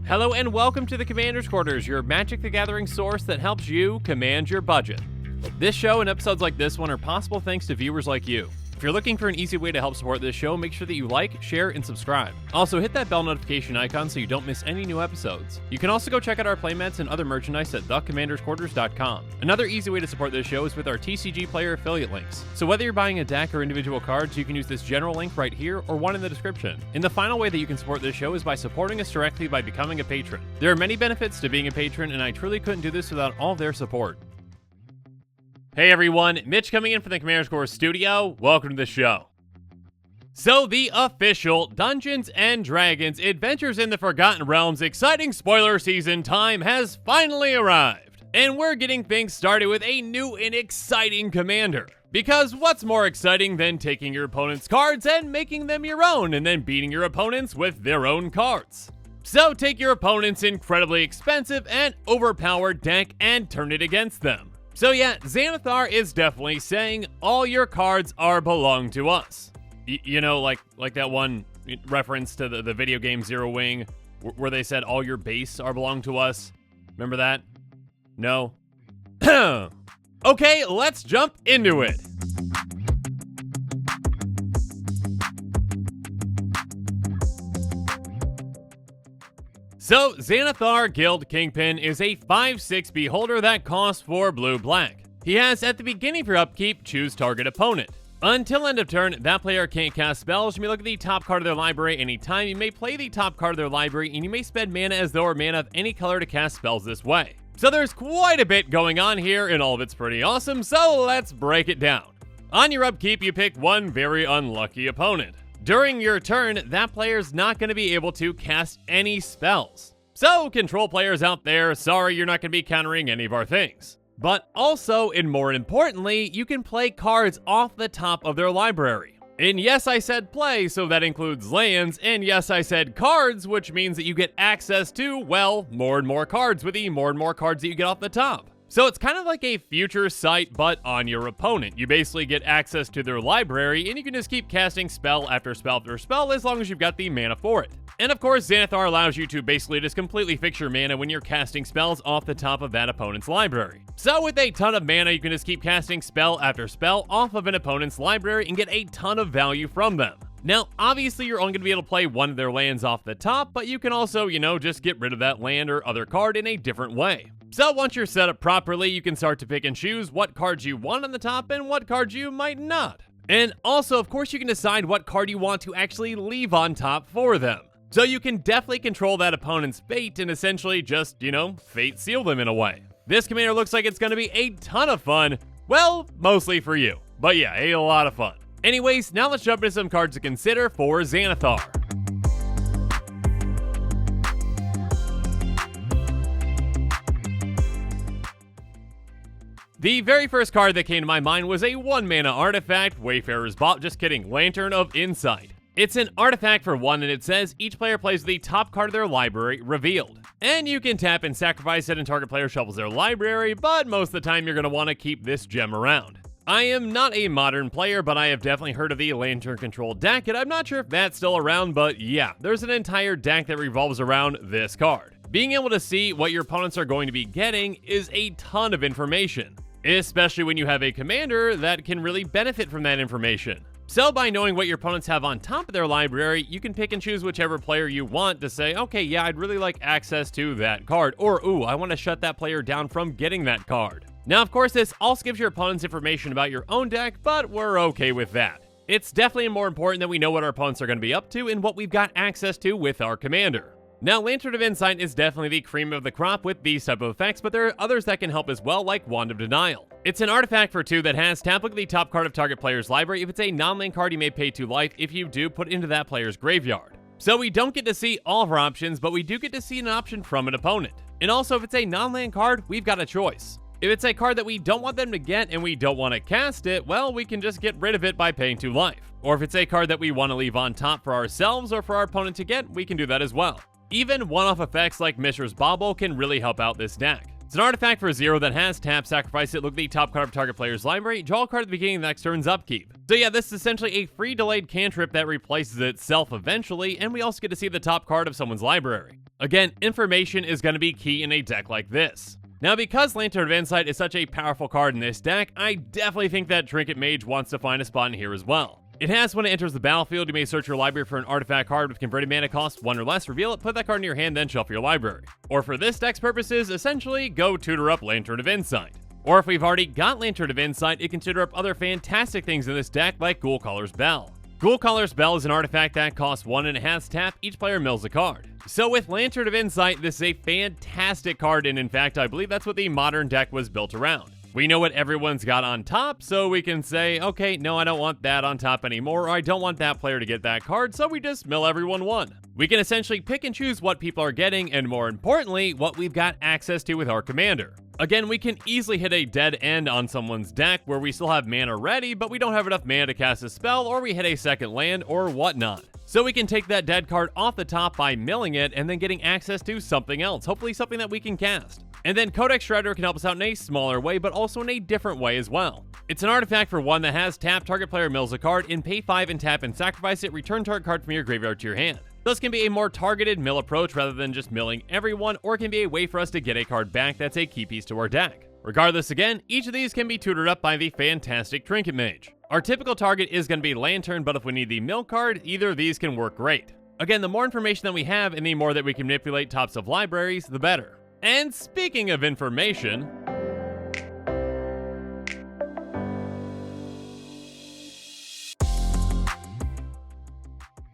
Hello and welcome to the Commander's Quarters, your Magic the Gathering source that helps you command your budget. This show and episodes like this one are possible thanks to viewers like you. If you're looking for an easy way to help support this show, make sure that you like, share, and subscribe. Also, hit that bell notification icon so you don't miss any new episodes. You can also go check out our playmats and other merchandise at thecommandersquarters.com. Another easy way to support this show is with our TCG player affiliate links. So whether you're buying a deck or individual cards, you can use this general link right here or one in the description. And the final way that you can support this show is by supporting us directly by becoming a patron. There are many benefits to being a patron, and I truly couldn't do this without all their support. Hey everyone, Mitch coming in from the Commander's Quarters studio. Welcome to the show. So the official Dungeons & Dragons Adventures in the Forgotten Realms exciting spoiler season time has finally arrived. And we're getting things started with a new and exciting commander. Because what's more exciting than taking your opponent's cards and making them your own and then beating your opponents with their own cards? So take your opponent's incredibly expensive and overpowered deck and turn it against them. So yeah, Xanathar is definitely saying all your cards are belong to us. You know, like that one reference to the video game Zero Wing where they said all your base are belong to us. Remember that? No? Okay, let's jump into it. So, Xanathar Guild Kingpin is a 5/6 beholder that costs 4 blue-black. He has, at the beginning of your upkeep, choose target opponent. Until end of turn, that player can't cast spells. You may look at the top card of their library anytime. You may play the top card of their library, and you may spend mana as though or mana of any color to cast spells this way. So there's quite a bit going on here, and all of it's pretty awesome, so let's break it down. On your upkeep, you pick one very unlucky opponent. During your turn, that player's not going to be able to cast any spells. So, control players out there, sorry you're not going to be countering any of our things. But also, and more importantly, you can play cards off the top of their library. And yes, I said play, so that includes lands, and yes, I said cards, which means that you get access to, well, more and more cards with the more and more cards that you get off the top. So it's kind of like a future sight, but on your opponent. You basically get access to their library, and you can just keep casting spell after spell after spell as long as you've got the mana for it. And of course, Xanathar allows you to basically just completely fix your mana when you're casting spells off the top of that opponent's library. So with a ton of mana, you can just keep casting spell after spell off of an opponent's library and get a ton of value from them. Now, obviously, you're only going to be able to play one of their lands off the top, but you can also, just get rid of that land or other card in a different way. So once you're set up properly, you can start to pick and choose what cards you want on the top and what cards you might not. And also, of course, you can decide what card you want to actually leave on top for them. So you can definitely control that opponent's fate and essentially just, fate seal them in a way. This commander looks like it's going to be a ton of fun. Well, mostly for you. But yeah, a lot of fun. Anyways, now let's jump into some cards to consider for Xanathar. The very first card that came to my mind was a 1-mana artifact, Wayfarer's Ball, just kidding, Lantern of Insight. It's an artifact for 1, and it says each player plays the top card of their library revealed. And you can tap and sacrifice it, and target player shuffles their library, but most of the time you're going to want to keep this gem around. I am not a modern player, but I have definitely heard of the Lantern Control deck, and I'm not sure if that's still around, but yeah, there's an entire deck that revolves around this card. Being able to see what your opponents are going to be getting is a ton of information, especially when you have a commander that can really benefit from that information. So by knowing what your opponents have on top of their library, you can pick and choose whichever player you want to say, okay, yeah, I'd really like access to that card, or ooh, I want to shut that player down from getting that card. Now, of course, this also gives your opponents information about your own deck, but we're okay with that. It's definitely more important that we know what our opponents are going to be up to and what we've got access to with our commander. Now, Lantern of Insight is definitely the cream of the crop with these type of effects, but there are others that can help as well, like Wand of Denial. It's an artifact for 2 that has tap, look at the top card of target player's library. If it's a non-land card, you may pay 2 life. If you do, put it into that player's graveyard. So we don't get to see all of our options, but we do get to see an option from an opponent. And also, if it's a non-land card, we've got a choice. If it's a card that we don't want them to get and we don't want to cast it, well, we can just get rid of it by paying 2 life. Or if it's a card that we want to leave on top for ourselves or for our opponent to get, we can do that as well. Even one-off effects like Mishra's Bauble can really help out this deck. It's an artifact for 0 that has tap, sacrifice it, look at the top card of target player's library, draw a card at the beginning of the next turn's upkeep. So yeah, this is essentially a free delayed cantrip that replaces itself eventually, and we also get to see the top card of someone's library. Again, information is going to be key in a deck like this. Now, because Lantern of Insight is such a powerful card in this deck, I definitely think that Trinket Mage wants to find a spot in here as well. It has when it enters the battlefield, you may search your library for an artifact card with converted mana cost 1 or less, reveal it, put that card in your hand, then shuffle your library. Or for this deck's purposes, essentially, go tutor up Lantern of Insight. Or if we've already got Lantern of Insight, it can tutor up other fantastic things in this deck like Ghoulcaller's Bell. Ghoulcaller's Bell is an artifact that costs 1 and it has tap, each player mills a card. So with Lantern of Insight, this is a fantastic card, and in fact, I believe that's what the modern deck was built around. We know what everyone's got on top, so we can say, okay, no, I don't want that on top anymore, or I don't want that player to get that card, so we just mill everyone 1. We can essentially pick and choose what people are getting, and more importantly, what we've got access to with our commander. Again, we can easily hit a dead end on someone's deck where we still have mana ready, but we don't have enough mana to cast a spell, or we hit a second land, or whatnot. So we can take that dead card off the top by milling it, and then getting access to something else, hopefully something that we can cast. And then Codex Shredder can help us out in a smaller way, but also in a different way as well. It's an artifact for 1 that has tap, target player mills a card, and pay 5 and tap and sacrifice it, return target card from your graveyard to your hand. This can be a more targeted mill approach rather than just milling everyone, or it can be a way for us to get a card back that's a key piece to our deck. Regardless, again, each of these can be tutored up by the fantastic Trinket Mage. Our typical target is going to be Lantern, but if we need the mill card, either of these can work great. Again, the more information that we have and the more that we can manipulate tops of libraries, the better. And speaking of information,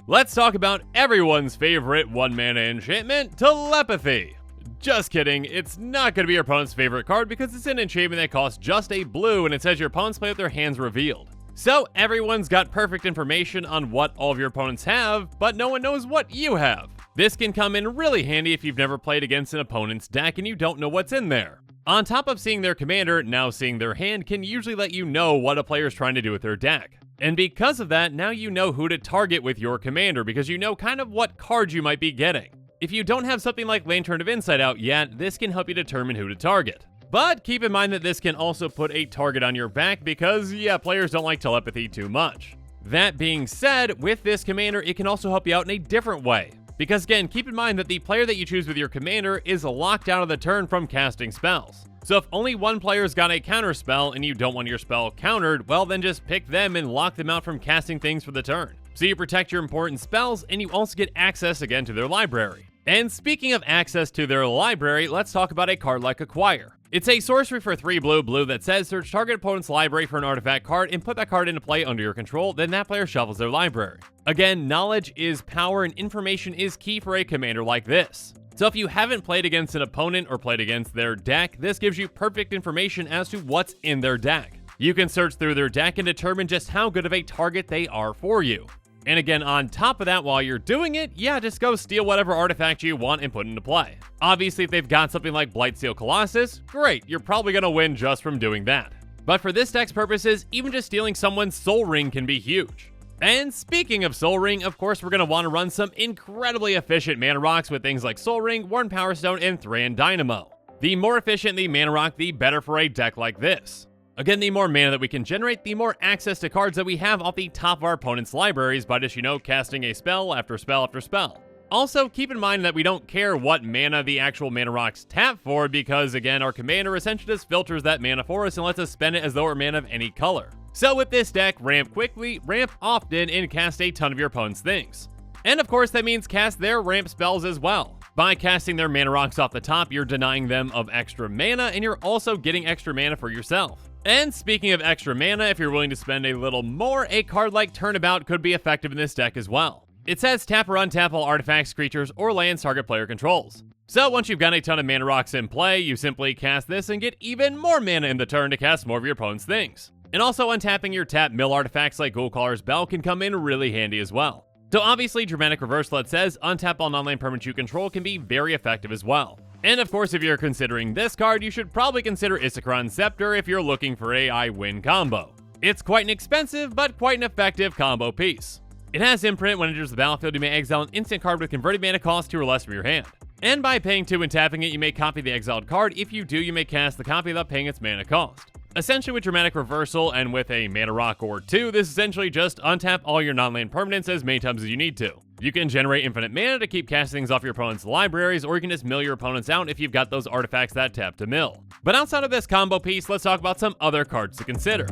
let's talk about everyone's favorite 1-mana enchantment, Telepathy. Just kidding, it's not going to be your opponent's favorite card because it's an enchantment that costs just a blue and it says your opponents play with their hands revealed. So everyone's got perfect information on what all of your opponents have, but no one knows what you have. This can come in really handy if you've never played against an opponent's deck and you don't know what's in there. On top of seeing their commander, now seeing their hand can usually let you know what a player is trying to do with their deck. And because of that, now you know who to target with your commander because you know kind of what cards you might be getting. If you don't have something like Lantern of Insight out yet, this can help you determine who to target. But keep in mind that this can also put a target on your back because, yeah, players don't like telepathy too much. That being said, with this commander, it can also help you out in a different way. Because again, keep in mind that the player that you choose with your commander is locked out of the turn from casting spells. So if only one player's got a counter spell and you don't want your spell countered, well then just pick them and lock them out from casting things for the turn. So you protect your important spells and you also get access again to their library. And speaking of access to their library, let's talk about a card like Acquire. It's a sorcery for 3 blue that says search target opponent's library for an artifact card and put that card into play under your control, then that player shuffles their library. Again, knowledge is power and information is key for a commander like this. So if you haven't played against an opponent or played against their deck, this gives you perfect information as to what's in their deck. You can search through their deck and determine just how good of a target they are for you. And again, on top of that, while you're doing it, yeah, just go steal whatever artifact you want and put into play. Obviously, if they've got something like Blightsteel Colossus, great, you're probably going to win just from doing that. But for this deck's purposes, even just stealing someone's Soul Ring can be huge. And speaking of Soul Ring, of course, we're going to want to run some incredibly efficient mana rocks with things like Soul Ring, Worn Power Stone, and Thran Dynamo. The more efficient the mana rock, the better for a deck like this. Again, the more mana that we can generate, the more access to cards that we have off the top of our opponent's libraries by just, casting a spell after spell after spell. Also, keep in mind that we don't care what mana the actual mana rocks tap for because, again, our commander essentially just filters that mana for us and lets us spend it as though we're mana of any color. So with this deck, ramp quickly, ramp often, and cast a ton of your opponent's things. And of course, that means cast their ramp spells as well. By casting their mana rocks off the top, you're denying them of extra mana, and you're also getting extra mana for yourself. And speaking of extra mana, if you're willing to spend a little more, a card like Turnabout could be effective in this deck as well. It says tap or untap all artifacts, creatures, or lands target player controls. So once you've got a ton of mana rocks in play, you simply cast this and get even more mana in the turn to cast more of your opponent's things. And also untapping your tap mill artifacts like Ghoulcaller's Bell can come in really handy as well. So obviously, Dramatic Reversal that says untap all non-land permanents you control can be very effective as well. And of course, if you're considering this card, you should probably consider Isochron Scepter if you're looking for a I-win combo. It's quite an expensive, but quite an effective combo piece. It has imprint. When it enters the battlefield, you may exile an instant card with converted mana cost 2 or less from your hand. And by paying 2 and tapping it, you may copy the exiled card. If you do, you may cast the copy without paying its mana cost. Essentially with Dramatic Reversal and with a mana rock or 2, this essentially just untap all your non-land permanents as many times as you need to. You can generate infinite mana to keep casting things off your opponent's libraries, or you can just mill your opponents out if you've got those artifacts that tap to mill. But outside of this combo piece, let's talk about some other cards to consider.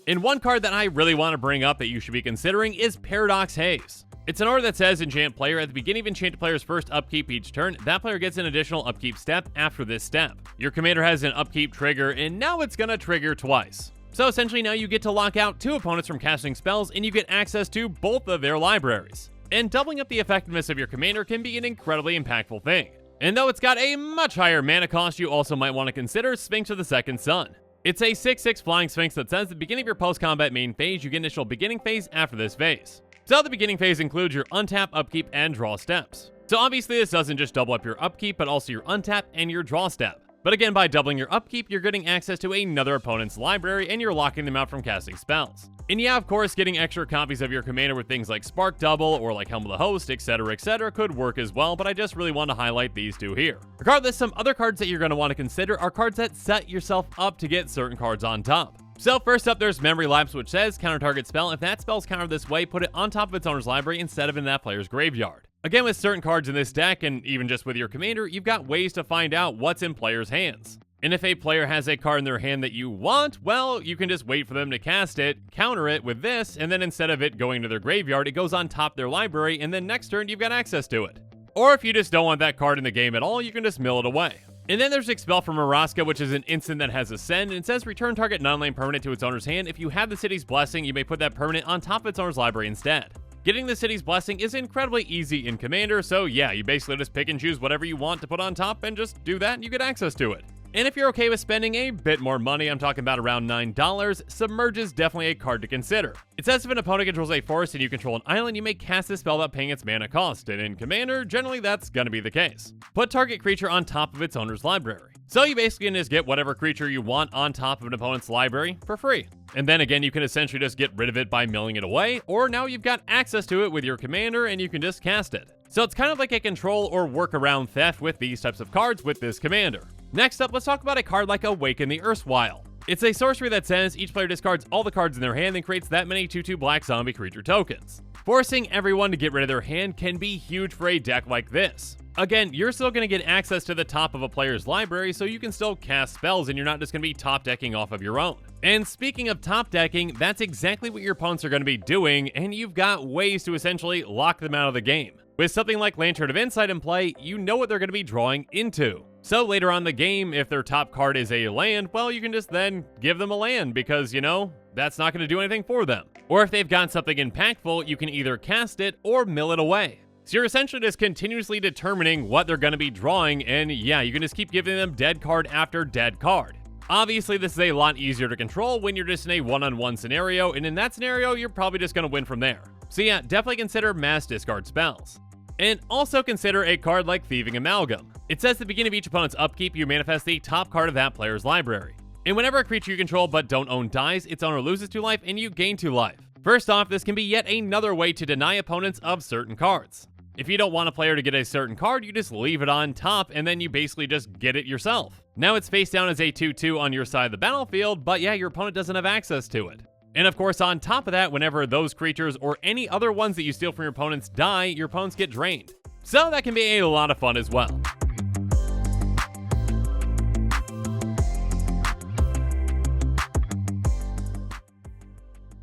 And one card that I really want to bring up that you should be considering is Paradox Haze. It's an order that says enchant player at the beginning of enchanted player's first upkeep each turn. That player gets an additional upkeep step after this step. Your commander has an upkeep trigger, and now it's gonna trigger twice. So essentially now you get to lock out 2 opponents from casting spells, and you get access to both of their libraries. And doubling up the effectiveness of your commander can be an incredibly impactful thing. And though it's got a much higher mana cost, you also might want to consider Sphinx of the Second Sun. It's a 6/6 flying Sphinx that says at the beginning of your post-combat main phase, you get initial beginning phase after this phase. So the beginning phase includes your untap, upkeep, and draw steps. So obviously this doesn't just double up your upkeep, but also your untap and your draw step. But again, by doubling your upkeep, you're getting access to another opponent's library, and you're locking them out from casting spells. And yeah, of course, getting extra copies of your commander with things like Spark Double or like Helm of the Host, etc., could work as well, but I just really want to highlight these 2 here. Regardless, some other cards that you're going to want to consider are cards that set yourself up to get certain cards on top. So first up, there's Memory Lapse, which says counter target spell. If that spell's countered this way, put it on top of its owner's library instead of in that player's graveyard. Again, with certain cards in this deck, and even just with your commander, you've got ways to find out what's in players' hands. And if a player has a card in their hand that you want, well, you can just wait for them to cast it, counter it with this, and then instead of it going to their graveyard, it goes on top of their library, and then next turn, you've got access to it. Or if you just don't want that card in the game at all, you can just mill it away. And then there's Expel from Maraska, which is an instant that has Ascend, and it says return target non-land permanent to its owner's hand. If you have the City's Blessing, you may put that permanent on top of its owner's library instead. Getting the City's Blessing is incredibly easy in Commander, so yeah, you basically just pick and choose whatever you want to put on top and just do that and you get access to it. And if you're okay with spending a bit more money, I'm talking about around $9, Submerge is definitely a card to consider. It says if an opponent controls a forest and you control an island, you may cast this spell without paying its mana cost, and in Commander, generally that's gonna be the case. Put target creature on top of its owner's library. So you basically can just get whatever creature you want on top of an opponent's library for free. And then again, you can essentially just get rid of it by milling it away, or now you've got access to it with your commander and you can just cast it. So it's kind of like a control or workaround theft with these types of cards with this commander. Next up, let's talk about a card like Awaken the Erstwhile. It's a sorcery that says each player discards all the cards in their hand and creates that many 2/2 black zombie creature tokens. Forcing everyone to get rid of their hand can be huge for a deck like this. Again, you're still going to get access to the top of a player's library, so you can still cast spells and you're not just going to be top decking off of your own. And speaking of top decking, that's exactly what your opponents are going to be doing, and you've got ways to essentially lock them out of the game. With something like Lantern of Insight in play, you know what they're going to be drawing into. So later on in the game, if their top card is a land, well, you can just then give them a land because, you know, that's not going to do anything for them. Or if they've got something impactful, you can either cast it or mill it away. So you're essentially just continuously determining what they're going to be drawing, and yeah, you can just keep giving them dead card after dead card. Obviously, this is a lot easier to control when you're just in a one-on-one scenario, and in that scenario, you're probably just going to win from there. So yeah, definitely consider mass discard spells. And also consider a card like Thieving Amalgam. It says at the beginning of each opponent's upkeep, you manifest the top card of that player's library. And whenever a creature you control but don't own dies, its owner loses 2 life and you gain 2 life. First off, this can be yet another way to deny opponents of certain cards. If you don't want a player to get a certain card, you just leave it on top and then you basically just get it yourself. Now it's face down as a 2/2 on your side of the battlefield, but yeah, your opponent doesn't have access to it. And of course, on top of that, whenever those creatures or any other ones that you steal from your opponents die, your opponents get drained. So that can be a lot of fun as well.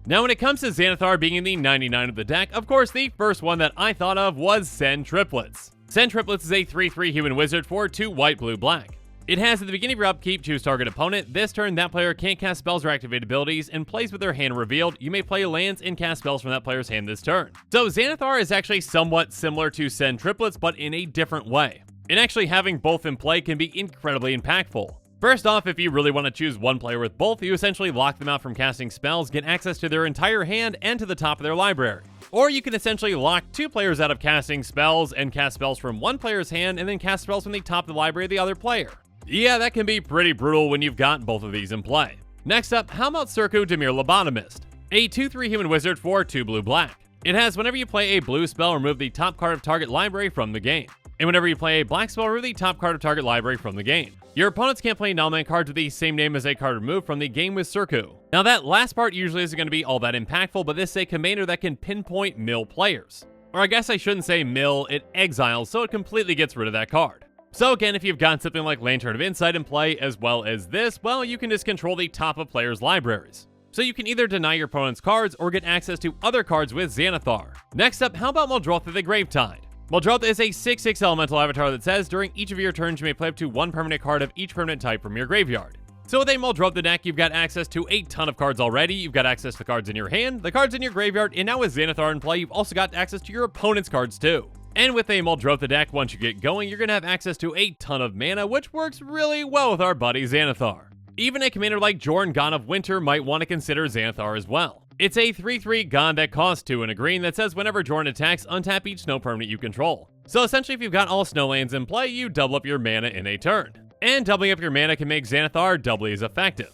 Now when it comes to Xanathar being in the 99 of the deck, of course the first one that I thought of was Send Triplets. Send Triplets is a 3/3 human wizard for 2 white, blue, black. It has at the beginning of your upkeep, choose target opponent. This turn, that player can't cast spells or activate abilities and plays with their hand revealed. You may play lands and cast spells from that player's hand this turn. So Xanathar is actually somewhat similar to Send Triplets, but in a different way. And actually having both in play can be incredibly impactful. First off, if you really want to choose one player with both, you essentially lock them out from casting spells, get access to their entire hand and to the top of their library. Or you can essentially lock 2 players out of casting spells and cast spells from one player's hand and then cast spells from the top of the library of the other player. Yeah, that can be pretty brutal when you've got both of these in play. Next up, how about Circu Demir Lobotomist? a 2/3 human wizard for 2 blue-black. It has whenever you play a blue spell, remove the top card of target library from the game. And whenever you play a black spell, remove the top card of target library from the game. Your opponents can't play non-land cards with the same name as a card removed from the game with Surku. Now that last part usually isn't going to be all that impactful, but this is a commander that can pinpoint mill players. Or I guess I shouldn't say mill, it exiles, so it completely gets rid of that card. So again, if you've got something like Lantern of Insight in play as well as this, well, you can just control the top of players' libraries. So you can either deny your opponent's cards or get access to other cards with Xanathar. Next up, how about Muldrotha the Gravetide? Muldrotha is a 6/6 elemental avatar that says during each of your turns you may play up to 1 permanent card of each permanent type from your graveyard. So with a Muldrotha deck, you've got access to a ton of cards already. You've got access to the cards in your hand, the cards in your graveyard, and now with Xanathar in play, you've also got access to your opponent's cards too. And with a Muldrotha deck, once you get going, you're going to have access to a ton of mana, which works really well with our buddy Xanathar. Even a commander like Jorn, God of Winter, might want to consider Xanathar as well. It's a 3/3 God that costs 2 and a green that says whenever Jorn attacks, untap each snow permanent you control. So essentially, if you've got all snow lands in play, you double up your mana in a turn. And doubling up your mana can make Xanathar doubly as effective.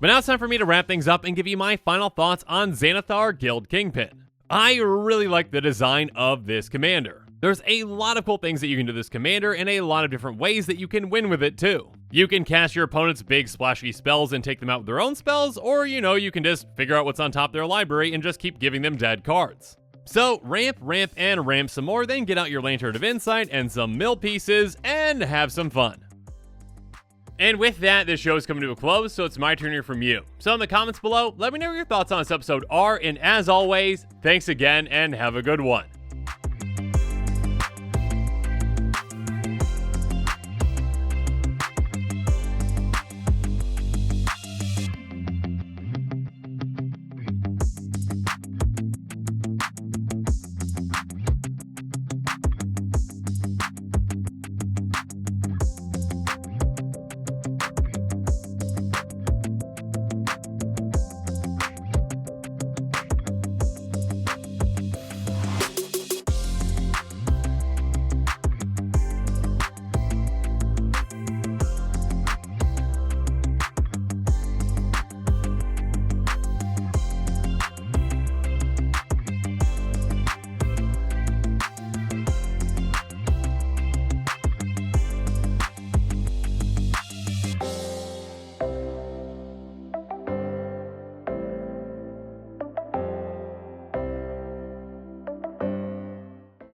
But now it's time for me to wrap things up and give you my final thoughts on Xanathar Guild Kingpin. I really like the design of this commander. There's a lot of cool things that you can do with this commander and a lot of different ways that you can win with it too. You can cast your opponent's big splashy spells and take them out with their own spells, or you can just figure out what's on top of their library and just keep giving them dead cards. So ramp, and ramp some more, then get out your Lantern of Insight and some mill pieces and have some fun. And with that, this show is coming to a close, so it's my turn to hear from you. So in the comments below, let me know what your thoughts on this episode are, and as always, thanks again and have a good one.